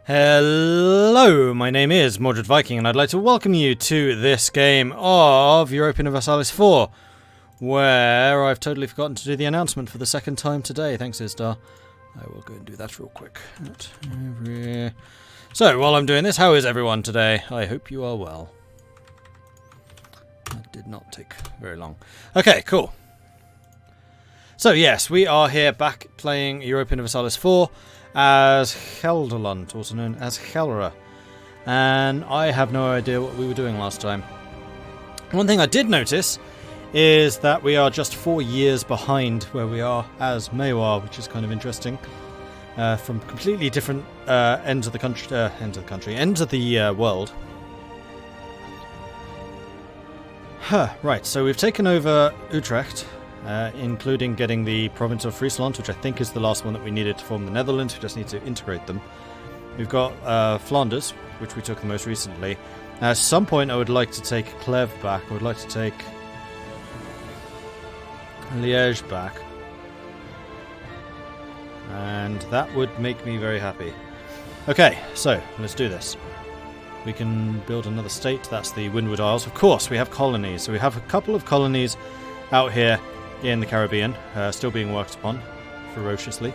Hello, my name is Mordred Viking, and I'd like to welcome you to this game of Europa Universalis IV, where I've totally forgotten to do the announcement for the second time today. Thanks, Isdar. I will go and do that real quick. So, while I'm doing this, how is everyone today? I hope you are well. That did not take very long. Okay, cool. So, yes, we are here back playing Europa Universalis IV as Gelderland, also known as Gelre. And I have no idea what we were doing last time. One thing I did notice is that we are just 4 years behind where we are as Mewar, which is kind of interesting. From completely different ends of the world. Right, so we've taken over Utrecht, including getting the province of Friesland, which I think is the last one that we needed to form the Netherlands. We just need to integrate them. We've got Flanders, which we took the most recently. At some point I would like to take Clèves back. I would like to take Liège back. And that would make me very happy. Okay, so let's do this. We can build another state. That's the Windward Isles. Of course, we have colonies. So we have a couple of colonies out here in the Caribbean, still being worked upon ferociously.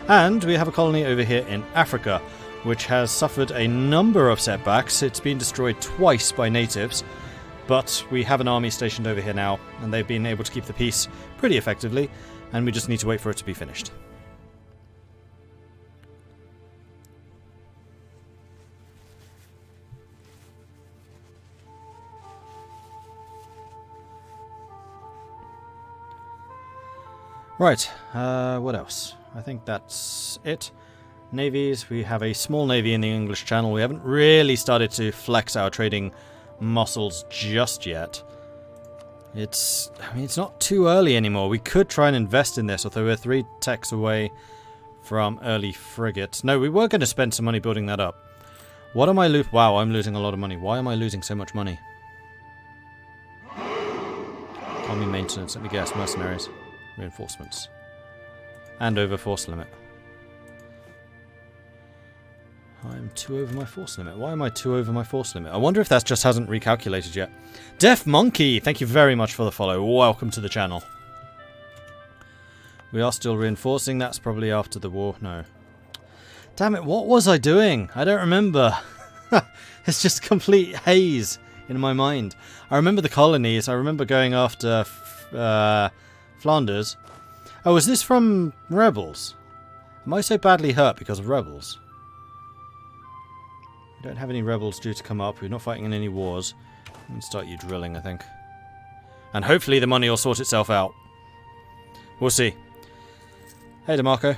And we have a colony over here in Africa, which has suffered a number of setbacks. It's been destroyed twice by natives, but we have an army stationed over here now, and they've been able to keep the peace pretty effectively, and we just need to wait for it to be finished. Right, what else? I think that's it. Navies, we have a small navy in the English Channel. We haven't really started to flex our trading muscles just yet. It's not too early anymore. We could try and invest in this, although we're 3 techs away from early frigates. No, we were going to spend some money building that up. What am I losing? Wow, I'm losing a lot of money. Why am I losing so much money? Army maintenance, let me guess, mercenaries. Reinforcements. And over force limit. I'm 2 over my force limit. Why am I 2 over my force limit? I wonder if that just hasn't recalculated yet. Deaf Monkey, thank you very much for the follow. Welcome to the channel. We are still reinforcing. That's probably after the war. No. Damn it, what was I doing? I don't remember. It's just complete haze in my mind. I remember the colonies. I remember going after Flanders. Oh, is this from rebels? Am I so badly hurt because of rebels? We don't have any rebels due to come up. We're not fighting in any wars. We can start you drilling, I think. And hopefully the money will sort itself out. We'll see. Hey, DeMarco.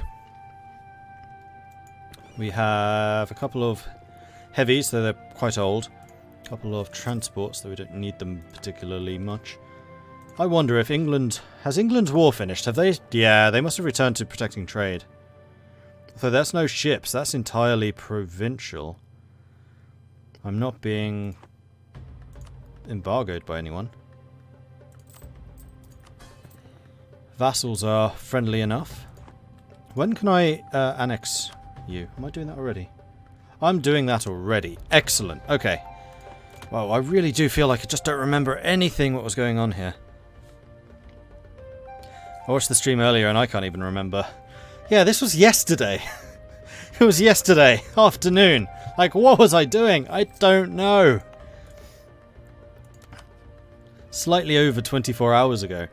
We have a couple of heavies, though they're quite old. A couple of transports, though we don't need them particularly much. I wonder if England... Has England's war finished? Have they... Yeah, they must have returned to protecting trade. Although that's no ships. That's entirely provincial. I'm not being embargoed by anyone. Vassals are friendly enough. When can I annex you? Am I doing that already? I'm doing that already. Excellent. Okay. Wow, I really do feel like I just don't remember anything what was going on here. I watched the stream earlier and I can't even remember. Yeah, this was yesterday. It was yesterday afternoon. Like, what was I doing? I don't know. Slightly over 24 hours ago.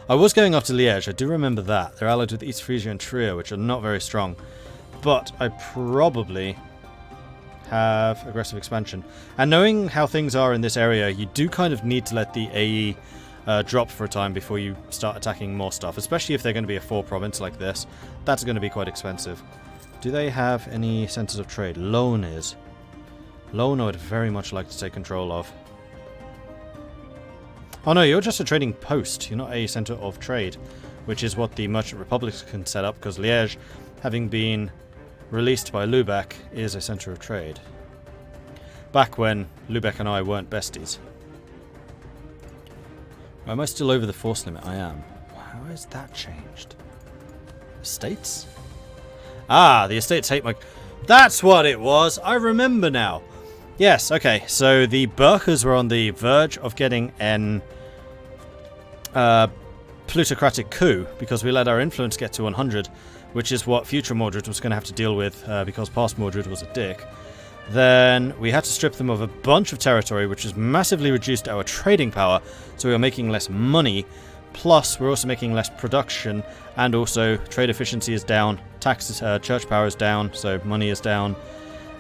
I was going after Liège. I do remember that. They're allied with East Frisia and Trier, which are not very strong. But I probably have aggressive expansion. And knowing how things are in this area, you do kind of need to let the AE drop for a time before you start attacking more stuff, especially if they're going to be a 4 province like this. That's going to be quite expensive. Do they have any centers of trade? Loan is. Loan I would very much like to take control of. Oh no, you're just a trading post. You're not a center of trade, which is what the Merchant Republics can set up, because Liège, having been released by Lubeck, is a center of trade. Back when Lubeck and I weren't besties. Am I still over the force limit? I am. How has that changed? Estates? Ah, the estates hate my... That's what it was. I remember now. Yes, okay. So the Burkers were on the verge of getting an plutocratic coup because we let our influence get to 100, which is what future Mordred was going to have to deal with because past Mordred was a dick. Then we had to strip them of a bunch of territory, which has massively reduced our trading power, so we were making less money. Plus, we're also making less production, and also trade efficiency is down, taxes, church power is down, so money is down.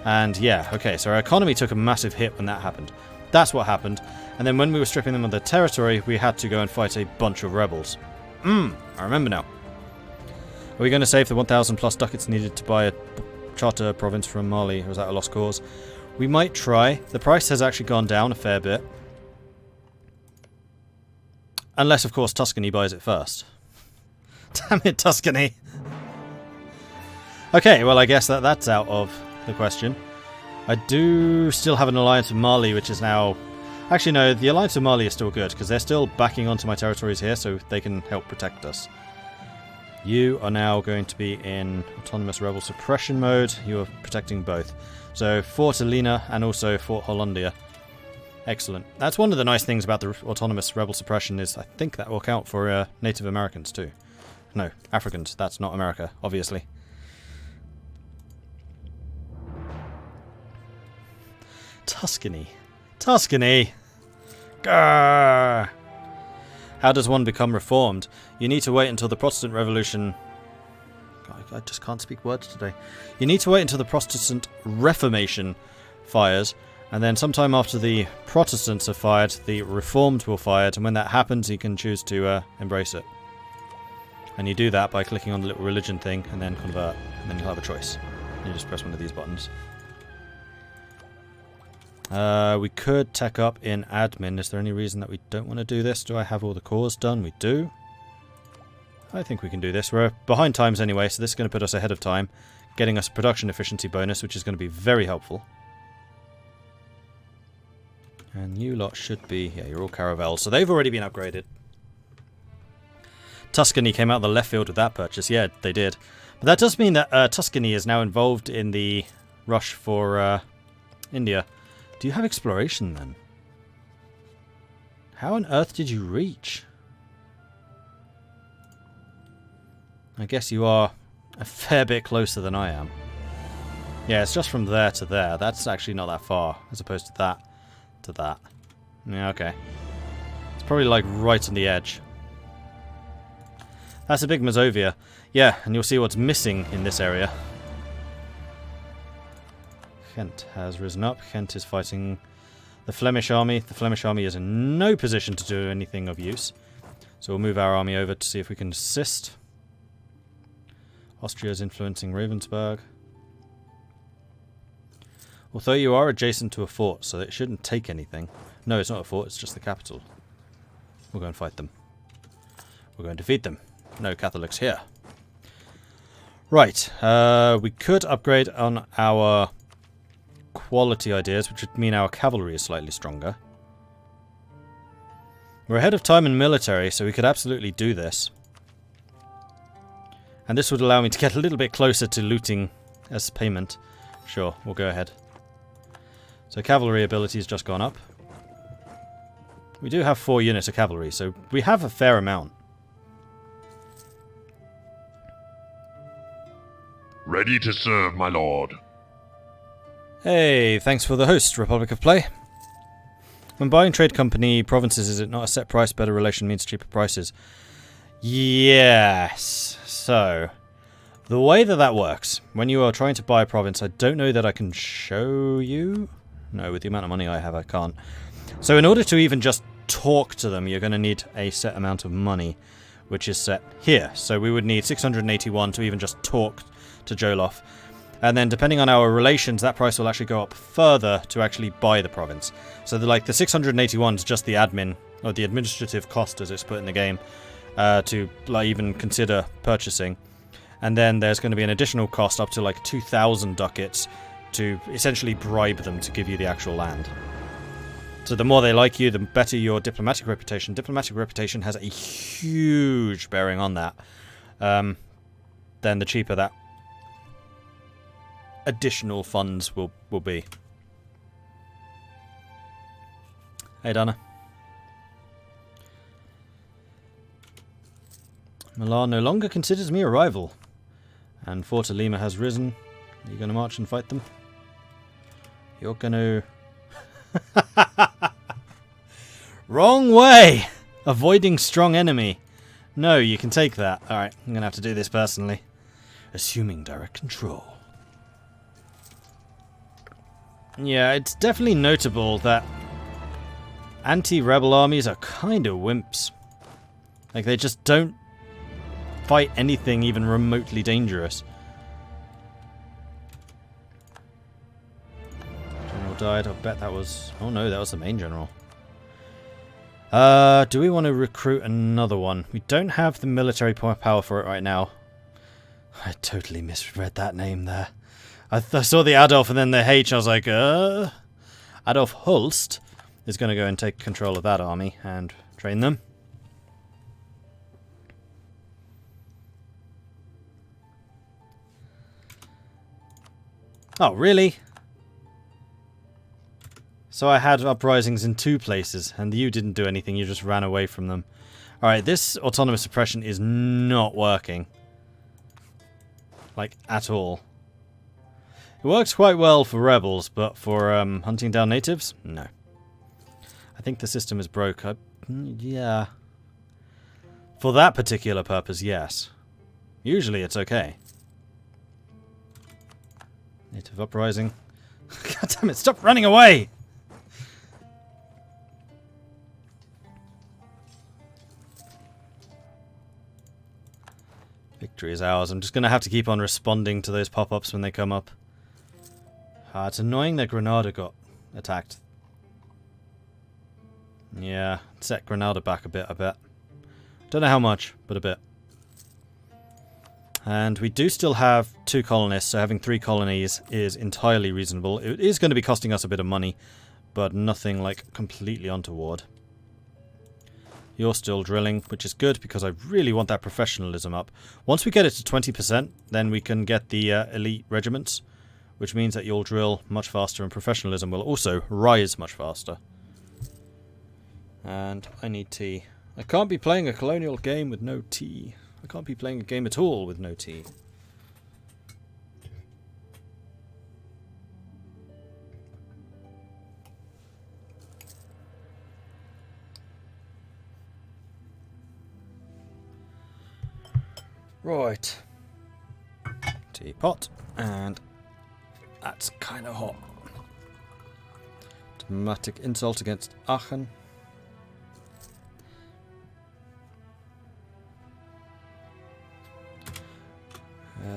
And yeah, okay, so our economy took a massive hit when that happened. That's what happened. And then when we were stripping them of their territory, we had to go and fight a bunch of rebels. I remember now. Are we going to save the 1,000 plus ducats needed to buy a charter province from Mali, or is that a lost cause? We might try. The price has actually gone down a fair bit. Unless, of course, Tuscany buys it first. Damn it, Tuscany! Okay, well, I guess that's out of the question. I do still have an alliance with Mali, which is now... Actually, no, the alliance with Mali is still good, because they're still backing onto my territories here, so they can help protect us. You are now going to be in autonomous rebel suppression mode. You are protecting both. So, Fort Alina and also Fort Hollandia. Excellent. That's one of the nice things about the autonomous rebel suppression is I think that will count for Native Americans too. No, Africans. That's not America, obviously. Tuscany. Tuscany! Grrr! How does one become reformed? You need to wait until the Protestant Revolution... God, I just can't speak words today. You need to wait until the Protestant Reformation fires, and then sometime after the Protestants are fired, the Reformed will fire, and when that happens, you can choose to embrace it. And you do that by clicking on the little religion thing, and then convert, and then you'll have a choice. You just press one of these buttons. We could tech up in admin. Is there any reason that we don't want to do this? Do I have all the cores done? We do. I think we can do this. We're behind times anyway, so this is going to put us ahead of time, getting us a production efficiency bonus, which is going to be very helpful. And you lot should be... Yeah, you're all caravels, so they've already been upgraded. Tuscany came out of the left field with that purchase. Yeah, they did. But that does mean that Tuscany is now involved in the rush for India. Do you have exploration then? How on earth did you reach? I guess you are a fair bit closer than I am. Yeah, it's just from there to there. That's actually not that far, as opposed to that to that. Yeah, okay. It's probably like right on the edge. That's a big Mazovia. Yeah, and you'll see what's missing in this area. Kent has risen up. Kent is fighting the Flemish army. The Flemish army is in no position to do anything of use. So we'll move our army over to see if we can assist. Austria is influencing Ravensburg. Although you are adjacent to a fort, so it shouldn't take anything. No, it's not a fort, it's just the capital. We'll go and fight them. We'll go and defeat them. No Catholics here. Right, we could upgrade on our quality ideas, which would mean our cavalry is slightly stronger. We're ahead of time in military, so we could absolutely do this. And this would allow me to get a little bit closer to looting as payment. Sure, we'll go ahead. So cavalry ability has just gone up. We do have 4 units of cavalry, so we have a fair amount. Ready to serve, my lord. Hey, thanks for the host, Republic of Play. When buying trade company provinces, is it not a set price? Better relation means cheaper prices. Yes. So, the way that works, when you are trying to buy a province, I don't know that I can show you. No, with the amount of money I have, I can't. So in order to even just talk to them, you're going to need a set amount of money, which is set here. So we would need 681 to even just talk to Jolof. And then depending on our relations, that price will actually go up further to actually buy the province. So the 681 is just the admin, or the administrative cost as it's put in the game, to even consider purchasing. And then there's going to be an additional cost up to like 2,000 ducats to essentially bribe them to give you the actual land. So the more they like you, the better your diplomatic reputation. Diplomatic reputation has a huge bearing on that. Then the cheaper that additional funds will be. Hey, Dana. Milan no longer considers me a rival. And Forta Lima has risen. Are you going to march and fight them? You're going to... Wrong way! Avoiding strong enemy. No, you can take that. Alright, I'm going to have to do this personally. Assuming direct control. Yeah, it's definitely notable that anti-rebel armies are kind of wimps. Like, they just don't fight anything even remotely dangerous. General died. I bet that was... Oh no, that was the main general. Do we want to recruit another one? We don't have the military power for it right now. I totally misread that name there. I saw the Adolf and then the H, I was like, Adolf Hulst is going to go and take control of that army and train them. Oh, really? So I had uprisings in 2 places, and you didn't do anything, you just ran away from them. Alright, this autonomous suppression is not working. Like, at all. It works quite well for rebels, but for hunting down natives? No. I think the system is broke. Yeah. For that particular purpose, yes. Usually it's okay. Native uprising. God damn it, stop running away! Victory is ours. I'm just going to have to keep on responding to those pop-ups when they come up. It's annoying that Granada got attacked. Yeah, set Granada back a bit, I bet. Don't know how much, but a bit. And we do still have 2 colonists, so having 3 colonies is entirely reasonable. It is going to be costing us a bit of money, but nothing like completely untoward. You're still drilling, which is good because I really want that professionalism up. Once we get it to 20%, then we can get the elite regiments, which means that you'll drill much faster and professionalism will also rise much faster. And I need tea. I can't be playing a colonial game with no tea. I can't be playing a game at all with no tea. Right. Teapot. And that's kind of hot. Diplomatic insult against Aachen.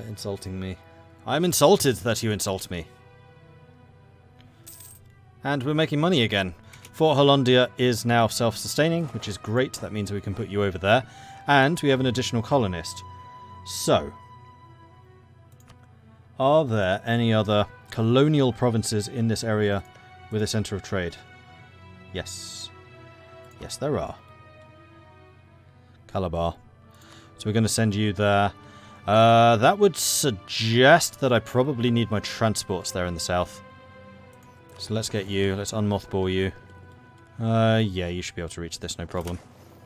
Insulting me. I'm insulted that you insult me. And we're making money again. Fort Hollandia is now self-sustaining, which is great. That means we can put you over there. And we have an additional colonist. So, are there any other colonial provinces in this area with a centre of trade? Yes. Yes, there are. Calabar. So we're going to send you there. That would suggest that I probably need my transports there in the south. So let's get you. Let's unmothball you. Yeah, you should be able to reach this, no problem.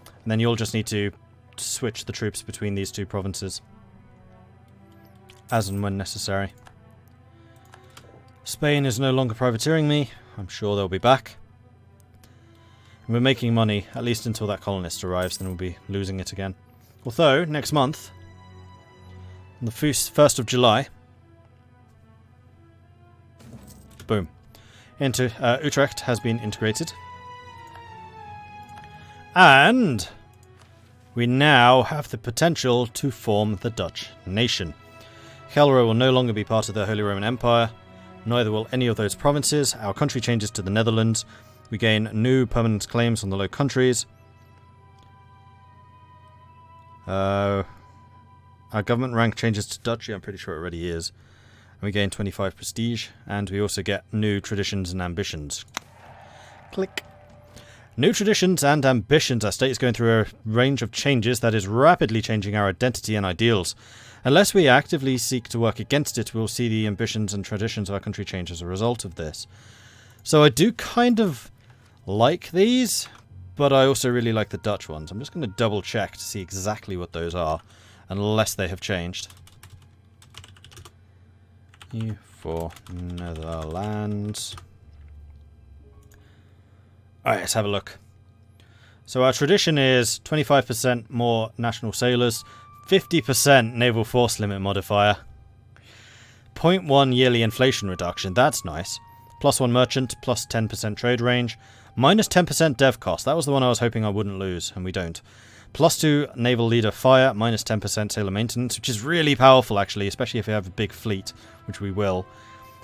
And then you'll just need to switch the troops between these 2 provinces. As and when necessary. Spain is no longer privateering me. I'm sure they'll be back. And we're making money, at least until that colonist arrives, then we'll be losing it again. Although, next month, on the 1st of July, boom, into Utrecht has been integrated. And we now have the potential to form the Dutch nation. Gelre will no longer be part of the Holy Roman Empire, neither will any of those provinces. Our country changes to the Netherlands. We gain new permanent claims on the Low Countries. Our government rank changes to Duchy, I'm pretty sure it already is. And we gain 25 prestige, and we also get new traditions and ambitions. Click. New traditions and ambitions. Our state is going through a range of changes that is rapidly changing our identity and ideals. Unless we actively seek to work against it, we'll see the ambitions and traditions of our country change as a result of this. So I do kind of like these, but I also really like the Dutch ones. I'm just going to double check to see exactly what those are, unless they have changed. E for Netherlands. Alright, let's have a look. So our tradition is 25% more national sailors, 50% naval force limit modifier, 0.1 yearly inflation reduction, that's nice, +1 merchant, plus 10% trade range, minus 10% dev cost, that was the one I was hoping I wouldn't lose, and we don't. +2 naval leader fire, minus 10% sailor maintenance, which is really powerful actually, especially if you have a big fleet, which we will.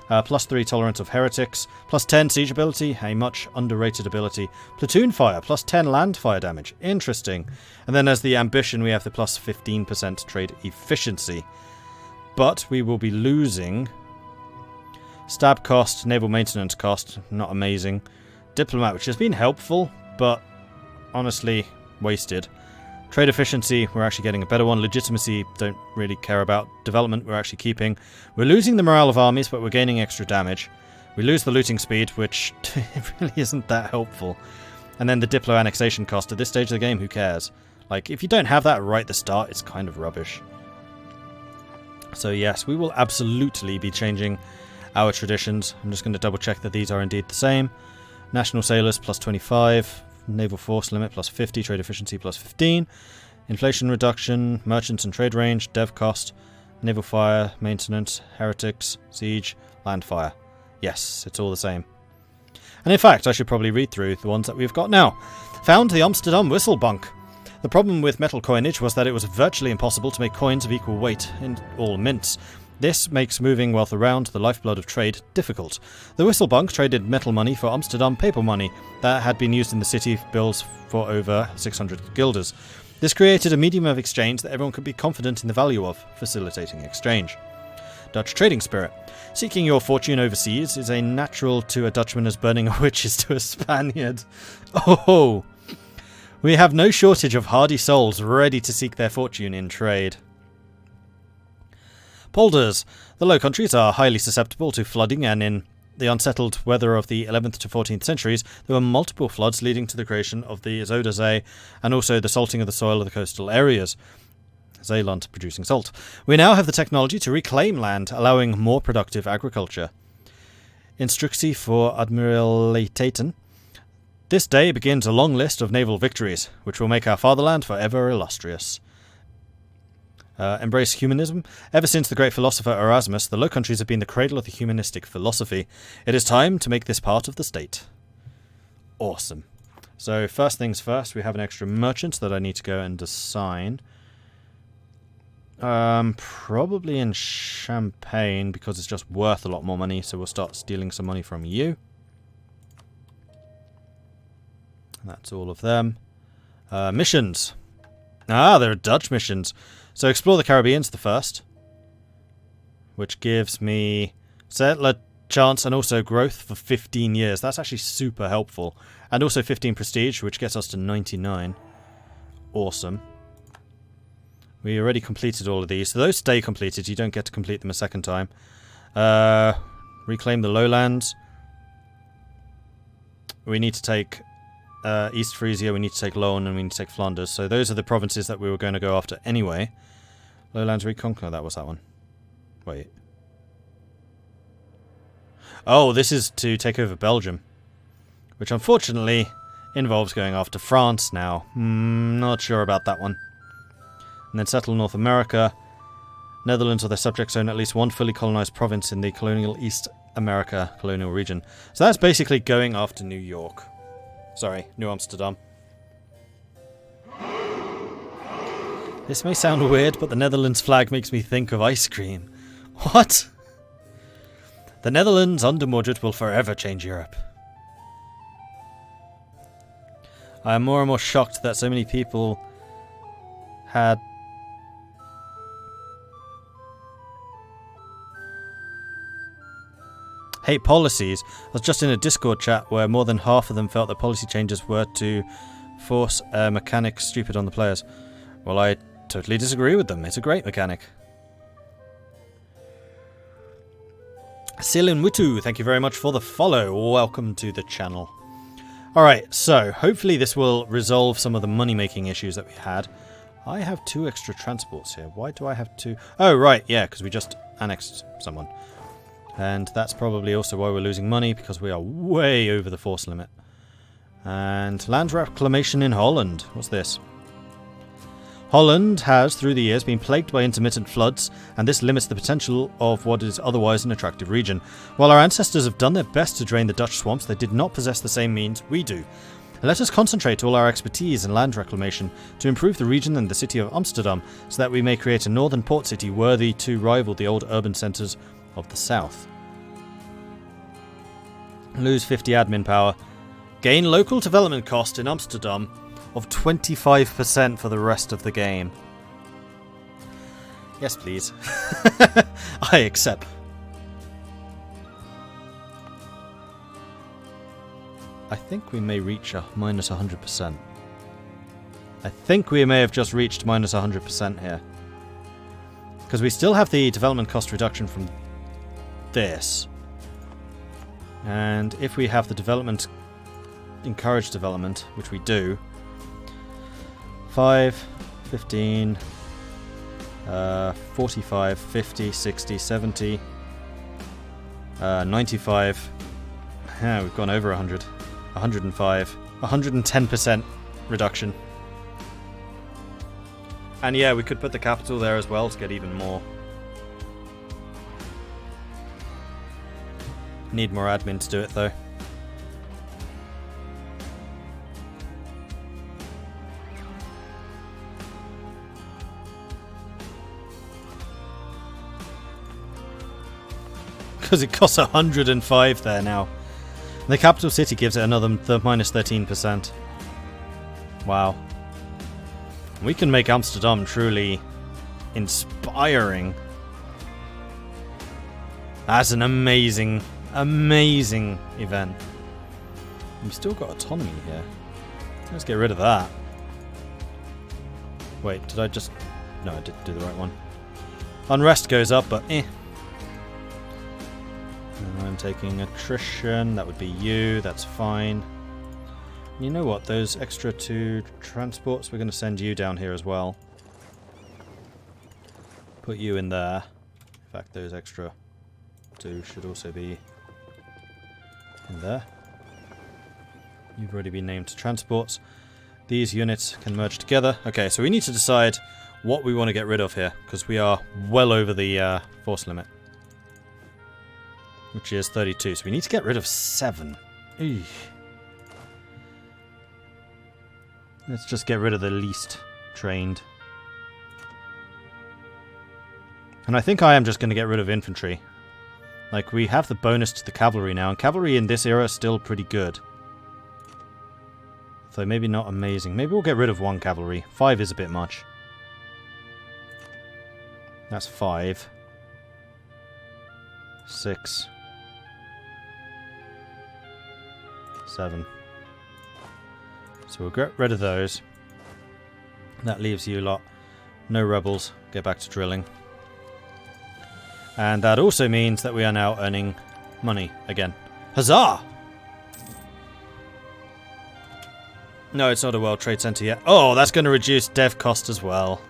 +3 tolerance of heretics, +10 siege ability, a much underrated ability. Platoon fire, +10 land fire damage, interesting. And then as the ambition we have the +15% trade efficiency. But we will be losing stab cost, naval maintenance cost, not amazing. Diplomat, which has been helpful, but honestly wasted. Trade efficiency, we're actually getting a better one. Legitimacy, don't really care about. Development, we're actually keeping. We're losing the morale of armies, but we're gaining extra damage. We lose the looting speed, which really isn't that helpful. And then the Diplo annexation cost. At this stage of the game, who cares? Like, if you don't have that right at the start, it's kind of rubbish. So yes, we will absolutely be changing our traditions. I'm just going to double check that these are indeed the same. National sailors, +25. Naval force limit, +50. Trade efficiency, +15. Inflation reduction, merchants and trade range, dev cost, naval fire, maintenance, heretics, siege, land fire. Yes, it's all the same. And in fact, I should probably read through the ones that we've got now. Found the Amsterdam Whistlebunk. The problem with metal coinage was that it was virtually impossible to make coins of equal weight in all mints. This makes moving wealth around, the lifeblood of trade, difficult. The Whistlebunk traded metal money for Amsterdam paper money that had been used in the city bills for over 600 guilders. This created a medium of exchange that everyone could be confident in the value of, facilitating exchange. Dutch trading spirit. Seeking your fortune overseas is a natural to a Dutchman as burning a witch is to a Spaniard. Oh! We have no shortage of hardy souls ready to seek their fortune in trade. Polders. The Low Countries are highly susceptible to flooding, and in the unsettled weather of the 11th to 14th centuries, there were multiple floods leading to the creation of the Zuiderzee and also the salting of the soil of the coastal areas. Zeeland producing salt. We now have the technology to reclaim land, allowing more productive agriculture. Instructie voor Admiraliteiten. This day begins a long list of naval victories, which will make our fatherland forever illustrious. Embrace humanism. Ever since the great philosopher Erasmus, the Low Countries have been the cradle of the humanistic philosophy. It is time to make this part of the state. Awesome. So first things first, we have an extra merchant that I need to go and assign. Probably in Champagne, because it's just worth a lot more money, so we'll start stealing some money from you. That's all of them. Missions. Ah, there are Dutch missions. So explore the Caribbean's the first, which gives me settler chance and also growth for 15 years. That's actually super helpful. And also 15 prestige, which gets us to 99. Awesome. We already completed all of these. So those stay completed. You don't get to complete them a second time. Reclaim the lowlands. We need to take East Frisia, we need to take Loen, and we need to take Flanders. So those are the provinces that we were going to go after anyway. Lowlands Reconquer, that was that one. Wait. Oh, this is to take over Belgium. Which unfortunately involves going after France now. Not sure about that one. And then settle North America. Netherlands or their subjects own at least one fully colonized province in the colonial East America colonial region. So that's basically going after New York. Sorry, New Amsterdam. This may sound weird, but the Netherlands flag makes me think of ice cream. What? The Netherlands under Mordred will forever change Europe. I am more and more shocked that so many people had... hate policies. I was just in a Discord chat where more than half of them felt that policy changes were to force a mechanic stupid on the players. Well, I totally disagree with them. It's a great mechanic. Silin Witu, thank you very much for the follow. Welcome to the channel. Alright, so hopefully this will resolve some of the money-making issues that we had. I have 2 extra transports here. Why do I have 2? Oh, right, yeah, because we just annexed someone. And that's probably also why we're losing money, because we are way over the force limit. And land reclamation in Holland. What's this? Holland has, through the years, been plagued by intermittent floods, and this limits the potential of what is otherwise an attractive region. While our ancestors have done their best to drain the Dutch swamps, they did not possess the same means we do. Let us concentrate all our expertise in land reclamation to improve the region and the city of Amsterdam, so that we may create a northern port city worthy to rival the old urban centres of the south. Lose 50 admin power. Gain local development cost in Amsterdam of 25% for the rest of the game. Yes, please. I accept. I think we may reach a minus 100%. I think we may have just reached minus 100% here. Because we still have the development cost reduction from this. And if we have the development, encourage development, which we do, 5, 15, 45, 50, 60, 70, 95. Yeah, we've gone over 100. 105. 110% reduction. And yeah, we could put the capital there as well to get even more. Need more admin to do it though. Because it costs 105 there now. The capital city gives it another minus 13%. Wow. We can make Amsterdam truly inspiring. That's an amazing, amazing event. We've still got autonomy here. Let's get rid of that. Wait, did I just... No, I didn't do the right one. Unrest goes up, but eh. And I'm taking attrition. That would be you. That's fine. You know what? Those extra 2 transports, we're going to send you down here as well. Put you in there. In fact, those extra 2 should also be in there. You've already been named transports. These units can merge together. Okay, so we need to decide what we want to get rid of here, because we are well over the force limit, which is 32. So we need to get rid of 7. Eesh. Let's just get rid of the least trained. And I think I am just going to get rid of infantry. Like, we have the bonus to the cavalry now, and cavalry in this era is still pretty good. So maybe not amazing. Maybe we'll get rid of 1 cavalry. 5 is a bit much. That's 5. 6. 7. So we'll get rid of those. That leaves you lot. No rebels. Get back to drilling. And that also means that we are now earning money again. Huzzah! No, it's not a World Trade Center yet. Oh, that's going to reduce dev cost as well.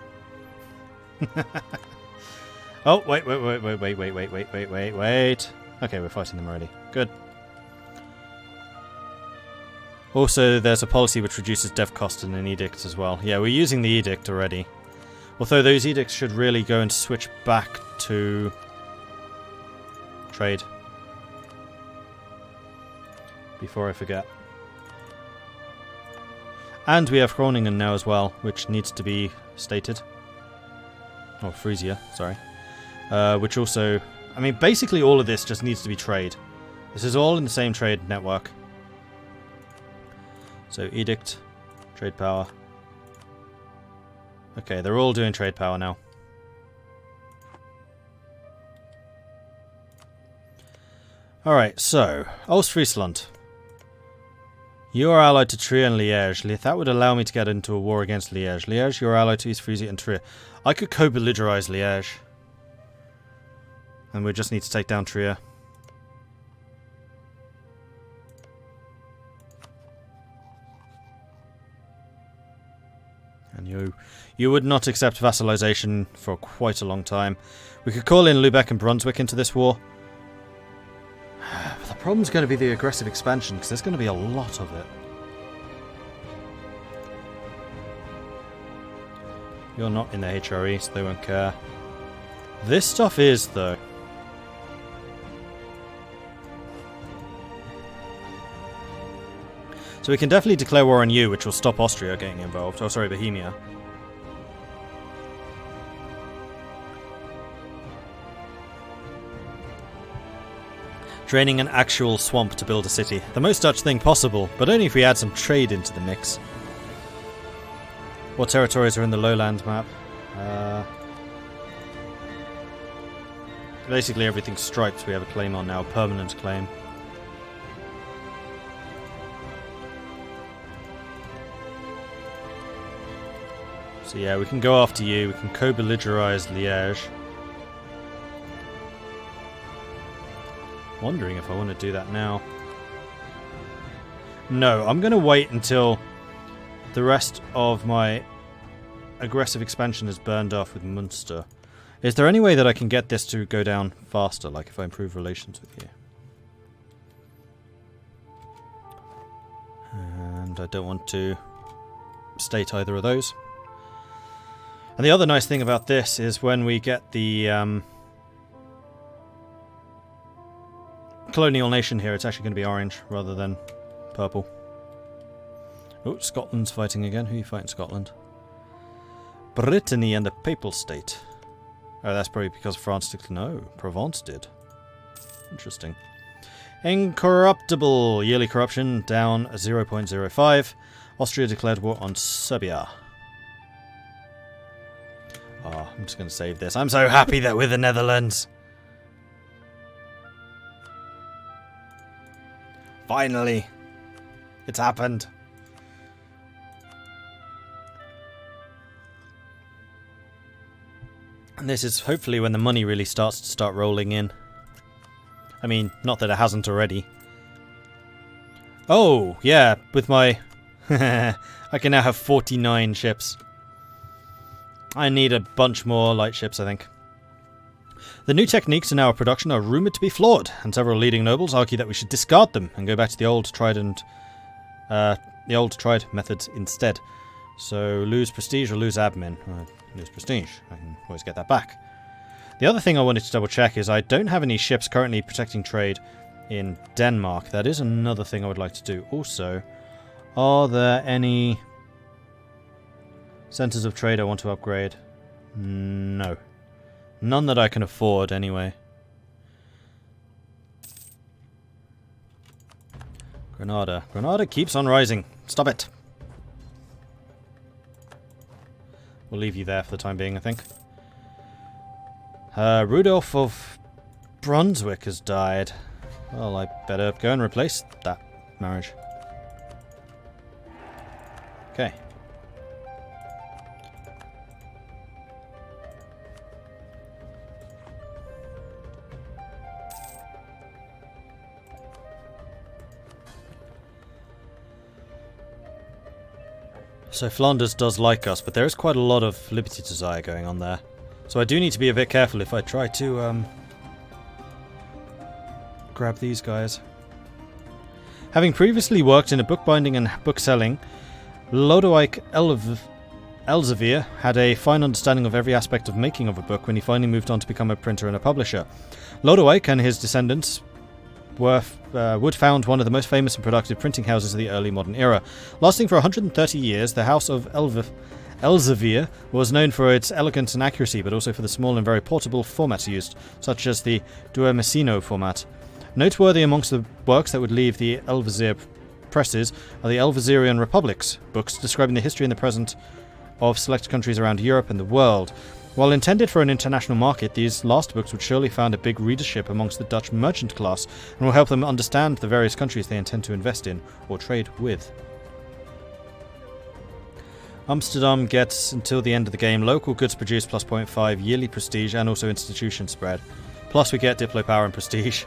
Oh, wait. Okay, we're fighting them already. Good. Also, there's a policy which reduces dev cost in an edict as well. Yeah, we're using the edict already. Although those edicts should really go and switch back to trade. Before I forget. And we have Groningen now as well, which needs to be stated. Oh, Frisia, sorry. Which also... I mean, basically all of this just needs to be trade. This is all in the same trade network. So, edict, trade power. Okay, they're all doing trade power now. Alright, so, Ostfriesland. You are allied to Trier and Liège. That would allow me to get into a war against Liège. Liège, you are allied to East Frisia and Trier. I could co-belligerize Liège. And we just need to take down Trier. No. You would not accept vassalization for quite a long time. We could call in Lübeck and Brunswick into this war. But the problem's going to be the aggressive expansion, because there's going to be a lot of it. You're not in the HRE, so they won't care. This stuff is, though. So we can definitely declare war on you, which will stop Austria getting involved. Oh, sorry, Bohemia. Draining an actual swamp to build a city. The most Dutch thing possible, but only if we add some trade into the mix. What territories are in the lowlands map? Basically everything striped we have a claim on now, a permanent claim. So yeah, we can go after you, we can co-belligerize Liège. Wondering if I want to do that now. No, I'm going to wait until the rest of my aggressive expansion is burned off with Munster. Is there any way that I can get this to go down faster, like if I improve relations with you? And I don't want to state either of those. And the other nice thing about this is when we get the colonial nation here, it's actually going to be orange rather than purple. Oh, Scotland's fighting again. Who are you fighting, Scotland? Brittany and the Papal State. Oh, that's probably because France did. No, Provence did. Interesting. Incorruptible. Yearly corruption down 0.05. Austria declared war on Serbia. Oh, I'm just going to save this. I'm so happy that we're the Netherlands. Finally. It's happened. And this is hopefully when the money really starts to start rolling in. I mean, not that it hasn't already. Oh, yeah, with my... I can now have 49 ships. I need a bunch more light ships, I think. The new techniques in our production are rumoured to be flawed, and several leading nobles argue that we should discard them and go back to the old tried methods instead. So lose prestige or lose admin. Lose prestige. I can always get that back. The other thing I wanted to double check is I don't have any ships currently protecting trade in Denmark. That is another thing I would like to do. Also, are there any centres of trade I want to upgrade? No. None that I can afford, anyway. Granada. Granada keeps on rising. Stop it. We'll leave you there for the time being, I think. Rudolph of Brunswick has died. Well, I better go and replace that marriage. Okay. So Flanders does like us, but there is quite a lot of liberty desire going on there. So I do need to be a bit careful if I try to grab these guys. Having previously worked in a bookbinding and bookselling, Lodewijk Elsevier had a fine understanding of every aspect of making of a book when he finally moved on to become a printer and a publisher. Lodewijk and his descendants would found one of the most famous and productive printing houses of the early modern era. Lasting for 130 years, the House of Elsevier was known for its elegance and accuracy, but also for the small and very portable formats used, such as the Duodecimo format. Noteworthy amongst the works that would leave the Elsevier presses are the Elveserian Republics, books describing the history and the present of select countries around Europe and the world. While intended for an international market, these last books would surely find a big readership amongst the Dutch merchant class and will help them understand the various countries they intend to invest in or trade with. Amsterdam gets, until the end of the game, local goods produced plus 0.5, yearly prestige and also institution spread. Plus we get Diplo power and prestige.